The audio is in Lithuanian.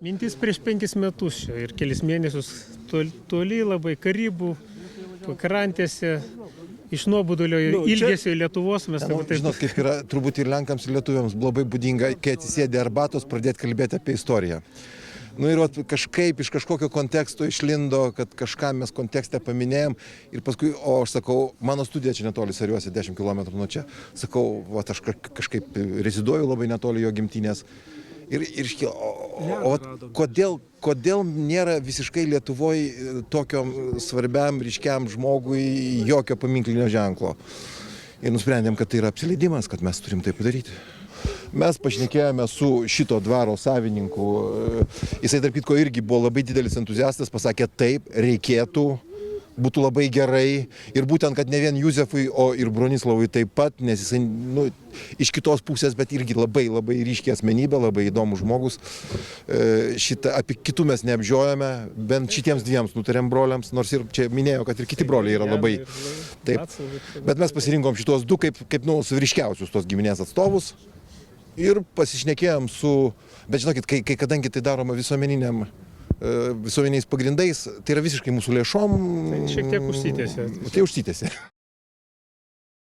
Mintis prieš 5 metus čia ir kelis mėnesius toli labai Karibų, pakrantėse, iš nuobodulio ilgesio į Lietuvos mes Nu, žinot, kaip yra turbūt ir lenkams, ir lietuviams labai būdinga, kai atsisėdė arbatos, pradėti kalbėti apie istoriją. Nu ir vat, kažkaip iš kažkokio konteksto išlindo, kad kažką mes kontekste paminėjom ir paskui, o aš sakau, mano studija čia netoli Sariuose, 10 km nuo čia, sakau, vat, aš kažkaip reziduoju labai netoli jo gimtinės. Ir iškyla, o kodėl nėra visiškai Lietuvoje tokiom svarbiam, ryškiam žmogui jokio paminklinio ženklo? Ir nusprendėm, kad tai yra apsileidimas, kad mes turim tai padaryti. Mes pašnekėjome su šito dvaro savininku, jisai tarp kitko irgi buvo labai didelis entuziastas, pasakė taip, reikėtų, būtų labai gerai ir būtent, kad ne vien Juzefui, o ir Bronislavui taip pat, nes jisai iš kitos pusės, bet irgi labai ryški asmenybė, labai įdomus žmogus. Apie kitų mes neapžiojame, bent šitiems dviems nutarėm broliams, nors ir čia minėjo, kad ir kiti broliai yra labai taip. Bet mes pasirinkom šitos du kaip ryškiausius tos giminės atstovus ir pasišnekėjom su, bet žinokit, kadangi tai daroma visuomeniais pagrindais, tai yra visiškai mūsų lėšom. Tai šiek tiek užsitęsė. Tai užsitęsė.